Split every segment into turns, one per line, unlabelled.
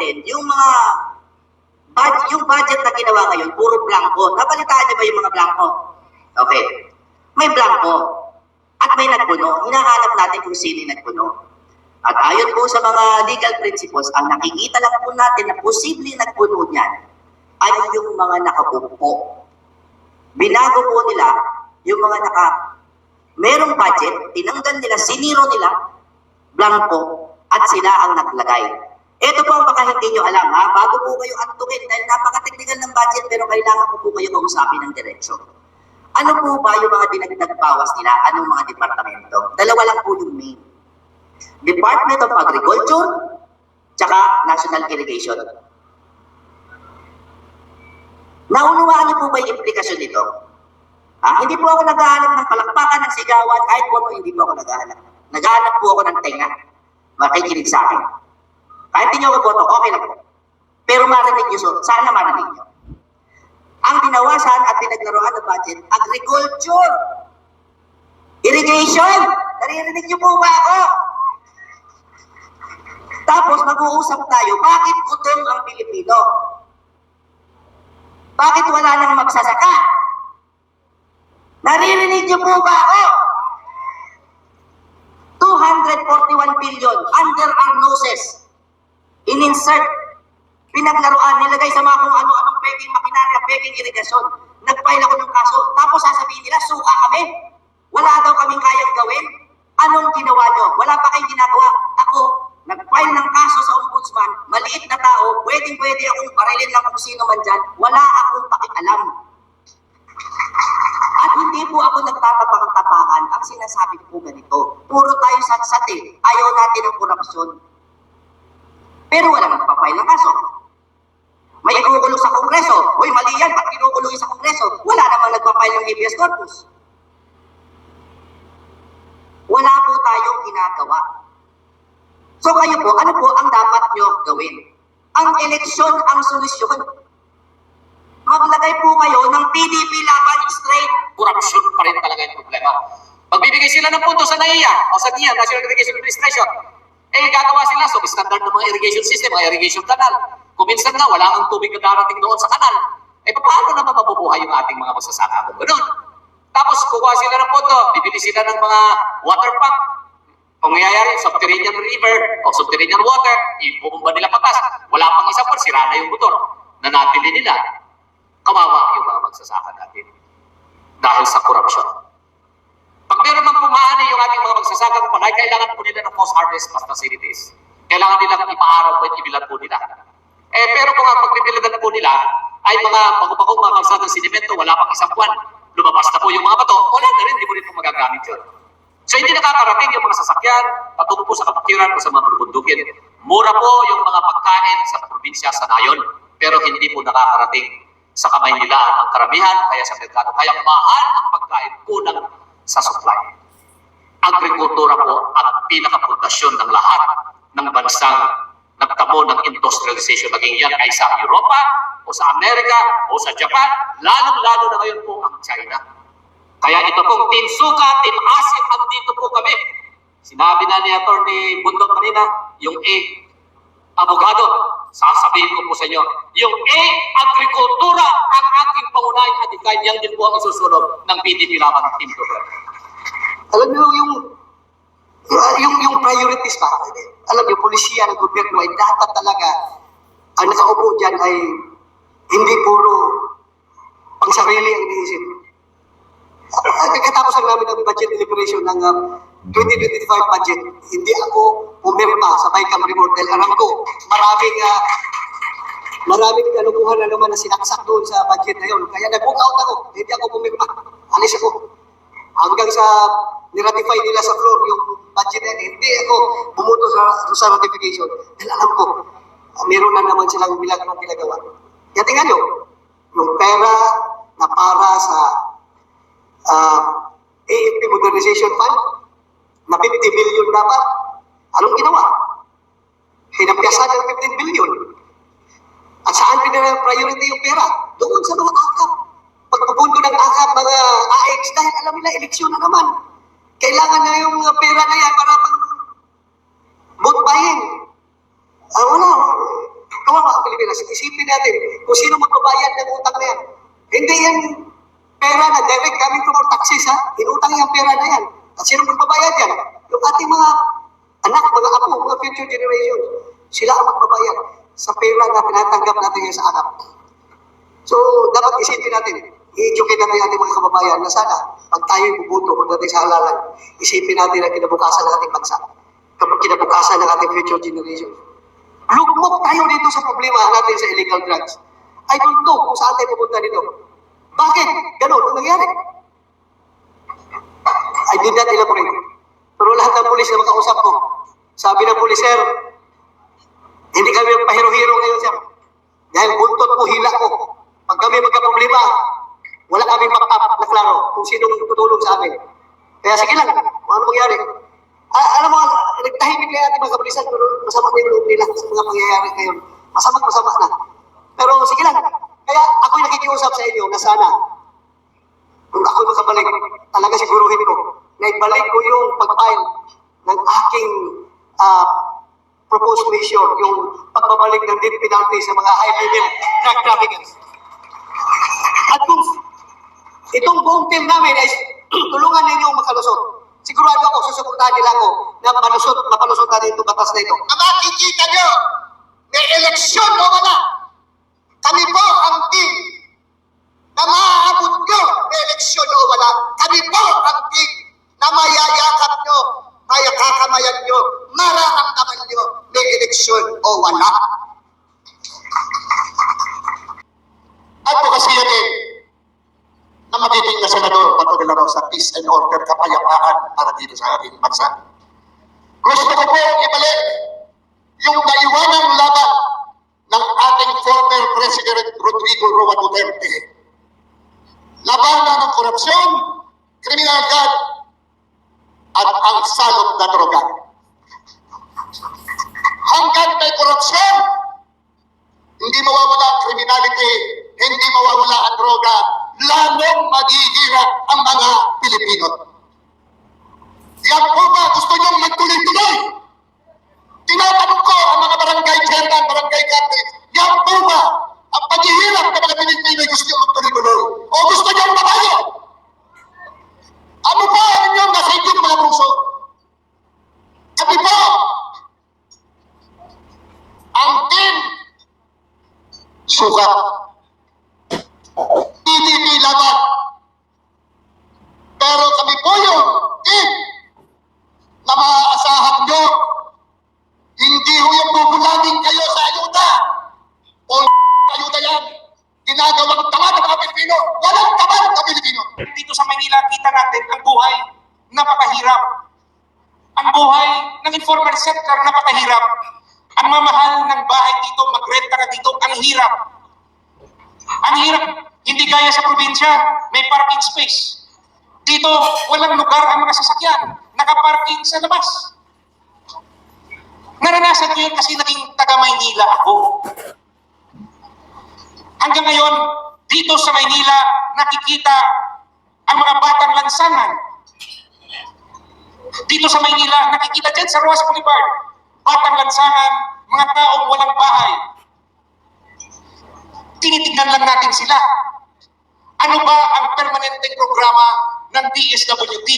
natin, yung budget na ginawa ngayon, puro blanco. Nabalitaan niyo ba yung mga blanco? Okay. May blanco. At may nagpuno. Hinahanap natin kung sino yung nagpuno. At ayon po sa mga legal principles, ang nakikita lang po natin na posible nagpuno niyan ay yung mga nakaupo. Binago po nila yung mga merong budget, tinanggal nila, siniro nila, blanco, at sila ang naglagay. Ito po ang baka hindi nyo alam, ha? Bago po kayo antukin, dahil napaka-technical ng budget, pero kailangan po kayo kausapin ng diretsyo. Ano po ba yung mga dinagdag bawas nila? Anong mga departamento? Dalawa lang po yung main. Department of Agriculture, tsaka National Irrigation. Naunawaan niyo po ba yung implikasyon nito? Hindi po ako naghahanap ng palakpakan, ng sigawan, kahit po hindi po ako naghahanap. Naghahanap po ako ng tenga. Makikinig sa akin. Kahit hindi nyo ako boto, okay lang po. Pero marinig nyo, sana marinig nyo. Ang binawasan at pinaglaruan ng budget, agriculture, irrigation, naririnig nyo po ba ako? Tapos mag-uusap tayo, bakit gutom ang Pilipino? Bakit wala nang magsasaka? Naririnig niyo po ba ako? 241 billion under our noses. In-insert. Pinaglaruan, nilagay sa mga kung ano-anong peking makinarya, peking irigasyon. Nag-file ako ng kaso. Tapos sasabihin nila, suka kami. Wala daw kaming kayang gawin. Anong ginawa nyo? Wala pa kayong ginagawa. Ako, nag-file ng kaso sa ombudsman. Maliit na tao, pwedeng-pwede akong barilin lang kung sino man dyan. Wala akong pakialam. At hindi po ako nagtatapang-tapangan. Ang sinasabi ko po ganito. Puro tayo satsate. Ayaw natin ng korupsyon. Pero wala nagpa-file ng kaso. May ikukulong sa Kongreso. Uy, mali yan. Ba't kinukulong sa Kongreso? Wala namang nagpa-file ng habeas corpus. Wala po tayong ginagawa. So kayo po, ano po ang dapat nyo gawin? Ang eleksyon ang solusyon. Maglagay po kayo ng PDP laban straight.
Corruption pa rin talaga yung problema. Magbibigay sila ng punto sa NAIA o sa NIA, National Irrigation Administration. Gagawa sila substandard ng mga irrigation system, mga irrigation canal. Kung minsan nga, wala ang tubig na darating doon sa kanal. Paano naman mabubuhay yung ating mga magsasaka kung gano'n? Tapos, kukuha sila ng pondo, bibili sila ng mga water pump. Kung nangyayari, subterranean river o subterranean water, ibubumba nila patas. Wala pang isang par, sira na yung motor na nabili nila. Kawawa yung mga magsasaka natin dahil sa korupsyon. Pag meron mang pumahani yung ating mga magsasaka, kailangan po nila ng post-harvest facilities. Kailangan nilang ipaaraw po at ibilan po nila. Pero kung ang pagbibilagan po nila ay mga bagong mga kalsadang sinimento, wala pang isang buwan, lumabas na po yung mga bato, wala na rin, hindi mo rin po magagamit yun. So hindi nakakarating yung mga sasakyan, patungo po sa kapatiran o sa mga bulubundukin. Mura po yung mga pagkain sa probinsya sa Nayon, pero hindi po nakakarating sa kamay nila ang karamihan, kaya sa merkado. Kaya mahal ang pagkain kulang sa supply. Agrikultura po ang pinakapundasyon ng lahat ng bansang nagtamo ng industrialization, maging yan ay sa Europa o sa Amerika o sa Japan, lalong-lalo na ngayon po ang China. Kaya ito pong Team Suka, Team Asim, andito po kami. Sinabi na ni Atty. Bundok kanina, yung abogado, sasabihin ko po sa inyo, yung agrikultura ang ating pangunahing adikain, yan din po ang isusunod ng PDP laban ng Team Suka.
Alam niyo, yung priorities pa, alam niyo, polisiya ng gobyerno ay dapat talaga, ang nakaupo dyan ay hindi puro pang sarili ang iniisip. Pagkatapos lang namin ng budget deliberation ng 2025 budget, hindi ako pumirma sa Bicam report dahil alam ko maraming kalukuhan na naman na sinaksak doon sa budget na yun. Kaya nag-book out ako, hindi ako pumirma. Alis ako. Hanggang sa niratify nila sa floor yung budget na yun, hindi ako bumuto sa ratification. Dahil alam ko, meron na naman silang bilang ng ginagawa. Kaya tingnan nyo, yung pera na para sa AFP Modernization Fund na 50 billion dapat, anong ginawa? Hinapyasan ng 15 billion. At saan pinaka-priority yung pera? Doon sa mga akap. Pagpupundo ng akap, mga AX, dahil alam nila, eleksyon na naman. Kailangan na yung pera na yan para pang vote buying. Wala. Kasi isipin natin kung sino magbabayad ng utang na yan. Hindi yan pera na direct coming from our taxes, ha? Inutang yung pera na yan. At sino magbabayad yan? Yung ating mga anak, mga apo, mga future generations. Sila ang magbabayad sa pera na tinatanggap natin ngayon sa anak. So, dapat isipin natin, i-educate natin yung ating mga kababayan na sana, pag tayo bubuto, pagdating sa halalan, isipin natin ang kinabukasan ng ating bansa, kinabukasan ng ating future generations. Lugmok tayo dito sa problema natin sa illegal drugs. I don't know kung saan tayo pupunta dito. Bakit? Ganon ang nangyari. I did not elaborate. Pero lahat ng pulis na makausap ko, sabi ng pulis, sir, hindi kami pahiro-hiro ngayon, sir. Dahil buntot mo, hila ko. Pag kami magka-problema, wala kaming backup na klaro kung sinong tutulong sa amin. Kaya sige lang, kung ano mangyari. Alam mo, nagtahimik na natin mga kapulisan, pero masama na yung loob nila sa mga pangyayari ngayon. Masama na. Pero sige lang. Kaya ako'y nakikiusap sa inyo na sana, kung ako'y makabalik, talaga siguruhin ko, na ibalik ko yung pag-file ng aking proposed measure, yung pagbabalik ng death penalty sa mga high-level drug traffickers. At kung itong buong team namin ay tulungan ninyo makalusot, sigurado ako, susuportahan nila ako na mapalusot natin itong batas na ito.
Na makikita nyo, may eleksyon o wala. Kami po ang team na maaabot nyo, may eleksyon o wala. Kami po ang team na mayayakap nyo, mayakakamayan nyo, mararamdaman nyo, may eleksyon o wala. At po kasi yun na magiging na senador Bato de la Rosa, peace and order, kapayapaan para dito sa ating bansa. Gusto ko po ibalik yung naiwanang laban ng ating former President Rodrigo Roa Duterte. Labanan ng korupsyon, kriminalidad, at ang salot na droga. Hanggang may korupsyon, hindi mawawala ang criminality, hindi mawawala ang droga, lalong maghihirap ang mga Pilipino. Yan po ba gusto niyong magtuloy-tuloy? Tinatanong ko ang mga barangay chairman, barangay captain, yan po ba ang paghihirap ng mga Pilipino gusto niyong magtuloy-tuloy? O gusto niyong mabayo? Ano ba ang inyong nasa inyong mga puso? Kami po, ang team sukat. PDP laban. Pero kami po yung team na maaasahan nyo. Hindi ho yung bubulagin kayo sa ayuda. O ayuda yan. Ginagawang tamad ng mga Pilipino. Walang tamad ng Pilipino.
Dito sa Manila, kita natin ang buhay napakahirap. Ang buhay ng informal sector napakahirap. Ang mamahal ng bahay dito, magrenta ka dito, ang hirap. Ang hirap. Hindi gaya sa probinsya, may parking space. Dito, walang lugar ang mga sasakyan. Nakaparking sa labas. Naranasan ko yun kasi naging taga-Maynila ako. Hanggang ngayon, dito sa Maynila, nakikita ang mga batang lansangan. Dito sa Maynila, nakikita dyan sa Roas Boulevard, batang lansangan, mga taong walang bahay. Tinitignan lang natin sila. Ano ba ang permanenteng programa ng DSWD?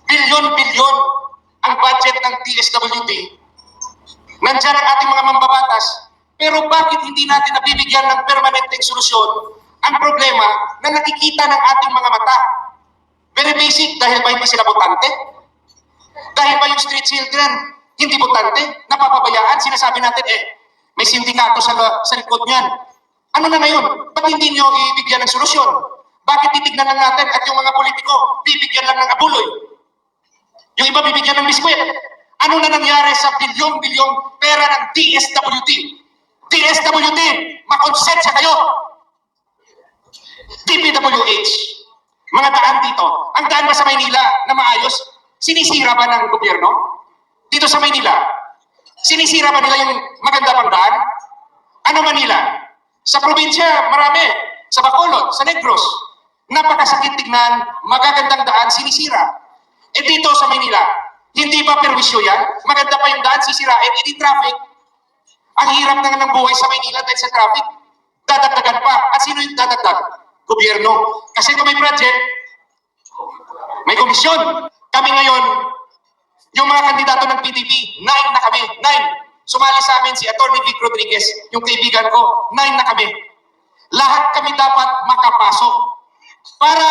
Bilyon-bilyon ang budget ng DSWD. Nandiyan ang ating mga mambabatas. Pero bakit hindi natin nabibigyan ng permanenteng solusyon ang problema na nakikita ng ating mga mata? Very basic, dahil ba hindi sila botante? Dahil ba yung street children hindi botante? Napapabayaan, sinasabi natin, may sindikato sa likod niyan. Ano na ngayon? Ba't hindi nyo ibigyan ng solusyon? Bakit titignan lang natin at yung mga politiko bibigyan lang ng abuloy? Yung iba bibigyan ng biskwit. Ano na nangyari sa bilyong-bilyong pera ng DSWD? DSWD, makonsensya kayo. DPWH, mga daan dito. Ang daan ba sa Maynila na maayos? Sinisira ba ng gobyerno? Dito sa Maynila, sinisira ba nila yung maganda pang daan? Ano Manila? Sa probinsya, marami. Sa Bacolod, sa Negros, napakasakit tignan, magagandang daan, sinisira. Dito sa Manila, hindi ba perwisyo yan? Maganda pa yung daan, sisirain, traffic.
Ang hirap na ng buhay sa Maynila dahil sa traffic. Dadagdagan pa. At sino yung dadagdag? Gobyerno. Kasi kung may project, may komisyon. Kami ngayon, yung mga kandidato ng PDP, 9 na kami. 9. Sumali sa amin si Atty. Vic Rodriguez, yung kaibigan ko, 9 na kami. Lahat kami dapat makapasok. Para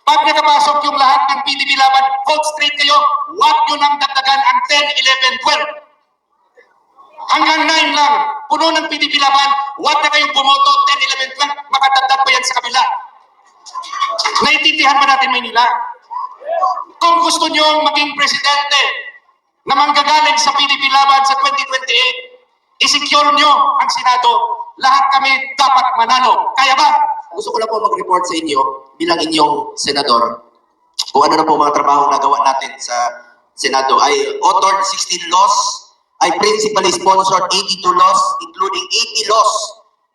pag nakapasok yung lahat ng PDP laban, vote straight kayo, huwag nyo nang dagdagan ang 10, 11, 12. Hanggang 9 lang. Puno ng PDP laban, huwag na kayong bumoto 10, 11, 12, makadagdag pa yan sa kabila. Naiintindihan ba natin Maynila? Kung gusto nyo maging presidente na manggagaling sa PDP laban sa 2028, isecure nyo ang Senado. Lahat kami dapat manalo. Kaya ba?
Gusto ko lang po mag-report sa inyo bilang inyong senador kung ano na po mga trabaho na gawa natin sa Senado. I authored 16 laws. I principally sponsored 82 laws, including 80 laws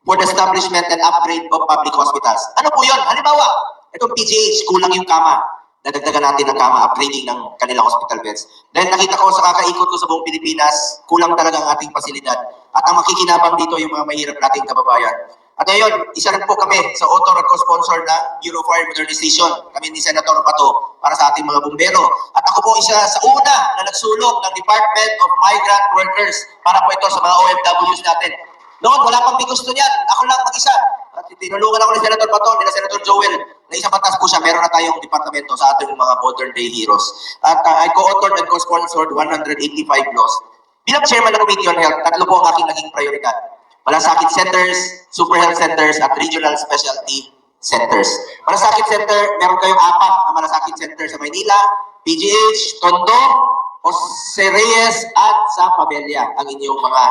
for the establishment and upgrade of public hospitals. Ano po yun? Halimbawa, itong PGH, kulang yung kama. Dadagdagan natin ng kama, upgrading ng kanilang hospital beds. Dahil nakita ko sa kakaikot ko sa buong Pilipinas, kulang talaga ang ating pasilidad. At ang makikinabang dito yung mga mahirap nating kababayan. At ngayon, isa rin po kami sa author at co-sponsor ng Bureau of Fire Modernization. Kami ni Senator Pato para sa ating mga bumbero. At ako po isa sa una na nagsulong ng Department of Migrant Workers para po ito sa mga OFWs natin. Noon, wala pang may gusto niyan. Ako lang mag-isa. At tinulungan ako ni Senator Pato, ni Senator Joel. Na isang patas po siya, meron na tayong departamento sa ating mga modern day heroes. At I co-authored and co-sponsored 185 laws. Bilang chairman ng Committee on Health, tatlo po ang aking naging prioridad. Malasakit centers, super health centers, at regional specialty centers. Malasakit center, meron kayong 4 na malasakit center sa Maynila, PGH, Tondo, Jose Reyes, at sa Pabella, ang inyong mga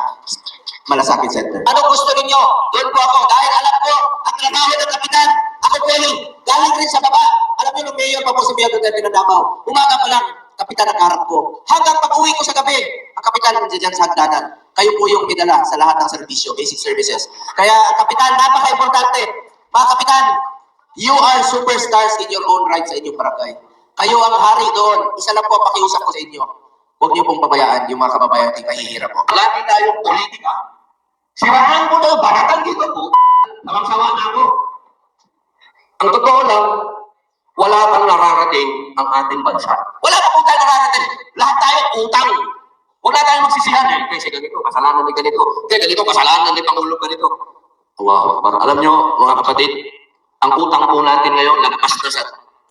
malasakit center. Ano gusto ninyo? Doon po ako. Dahil alam ko, ang trabaho ng kapitan, ako po yun, galing rin sa baba. Alam niyo, nung mayor pa po si Mayor Duterte ng Davao, umaga pa lang, kapitan ang harap ko. Hanggang pag-uwi ko sa gabi, ang kapitan nandiyan dyan sa hagdanan. Kayo po yung pinala sa lahat ng serbisyo, basic services. Kaya, kapitan, napaka-importante. Mga kapitan, you are superstars in your own right sa inyong barangay. Kayo ang hari doon. Isa lang po pakiusap ko sa inyo. Huwag niyo pong pabayaan yung mga kababayan nating mahihirap po.
Lagi tayong politika. Sirahan mo na, baratan dito po. Namang-sawa na ako. Ang totoo lang, wala pang nararating ang ating bansa.
Wala pa po tayo nararating.
Lahat tayo utang. Wala tayong magsisihan eh. Kasi ganito, kasalanan ni ganito. Kasi ganito, kasalanan ni Pangulong ganito. Wow, alam nyo, mga kapatid, ang utang po natin ngayon, lagpas na sa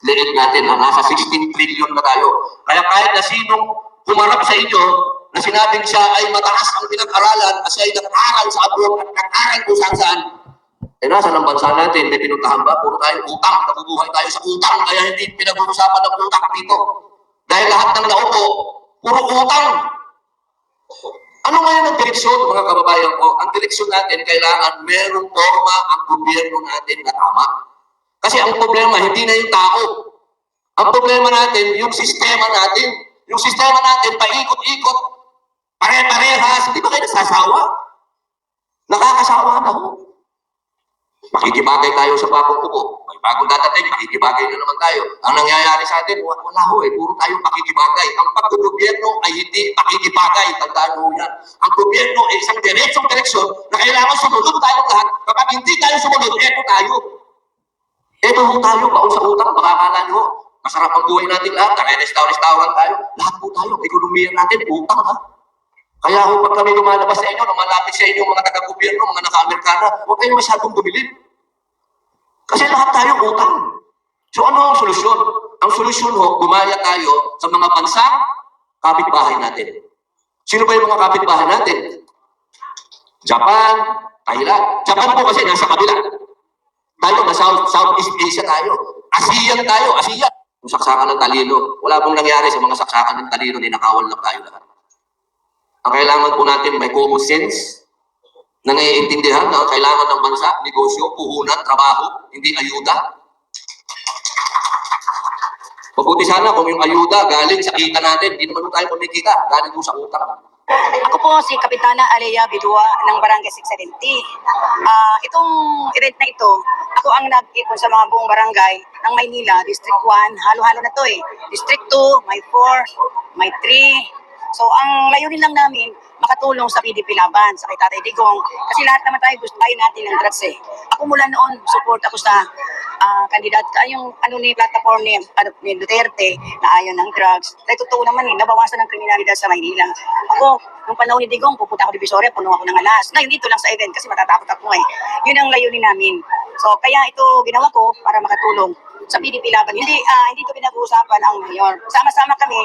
liit natin, nasa 16 trillion na tayo. Kaya kahit na sinong humarap sa inyo, na sinabing siya ay mataas ang pinag-aralan, kasi ay nag-aral sa abroad at nag-aral kung saan-saan. Eh nasa ng bansa natin, may pinuntahan ba? Puro tayong utang, nabubuhay tayo sa utang, kaya hindi pinag-uusapan ng utang dito. Dahil lahat ng naupo, puro utang. Ano ngayon ang direksyon, mga kababayan ko? Ang direksyon natin, kailangan merong forma ang gobyerno natin na tama. Kasi ang problema, hindi na yung tao. Ang problema natin, yung sistema natin. Yung sistema natin, paikot-ikot, pare-parehas, hindi ba kayo nasasawa? Nakakasawa na ho. Makikibagay tayo sa bagong kuko. May bagong dadating, makikibagay na naman tayo. Ang nangyayari sa atin, wala ho eh. Puro tayo pakikibagay. Ang paggobyerno ay hindi pakikibagay. Tandaan ho yan. Ang gobyerno ay isang direksyon na kailangan sumunod tayong lahat. Kapag hindi tayo sumunod, eto tayo. Eto ho tayo, baon sa utang. Baka akala nyo, masarap ang buhay natin lahat. Naka-restaurant tayo. Lahat po tayo. Ekonomiya natin, utang ha. Kaya ho, pag kami lumalabas sa inyo, lumalapit sa inyo mga taga-gobyerno, mga naka-Amerikana, huwag kayong masyadong bumilib. Kasi lahat tayo utang. So ano ang solusyon? Ang solusyon ho, gumaya tayo sa mga bansa, kapitbahay natin. Sino ba yung mga kapitbahay natin? Japan, Thailand. Japan po kasi nasa kabila. Tayo, nasa Southeast Asia tayo. ASEAN tayo, ASEAN. Yung saksakan ng talino. Wala pong nangyari sa mga saksakan ng talino, ninakawal lang tayo lahat. Ang kailangan po natin may common sense na naiintindihan na kailangan ng bansa, negosyo, puhunan, trabaho, hindi ayuda. Mabuti sana kung yung ayuda galing sa kita natin, hindi naman tayo kumikita, galing po sa utang.
Ako po si Kapitana Alea Bidua ng Barangay 670. Itong event na ito, ako ang nag-ipon sa mga buong barangay ng Maynila, District 1, halo-halo na to eh. District 2, may 4, may 3. So ang layunin lang namin, makatulong sa PDP laban, sa kay Tatay Digong. Kasi lahat naman tayo gusto tayo natin ng drugs eh. Ako mula noon, support ako sa kandidat, yung ni platform ni Duterte na ayaw ng drugs. Dahil totoo naman nabawasan ng kriminalidad sa Maynila. Ako, nung panahon ni Digong, pupunta ako di Visoria, puno ako ng alas. Ngayon dito lang sa event kasi matatakot ako eh. Yun ang layunin namin. So, kaya ito ginawa ko para makatulong sa PDP laban. Hindi ito pinag-uusapan ang mayor. Sama-sama kami,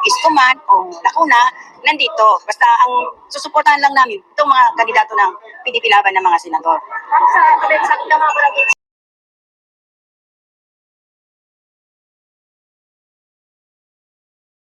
Isko man o Lacuna, nandito. Basta ang susuportahan lang namin itong mga kandidato ng PDP laban ng mga senador.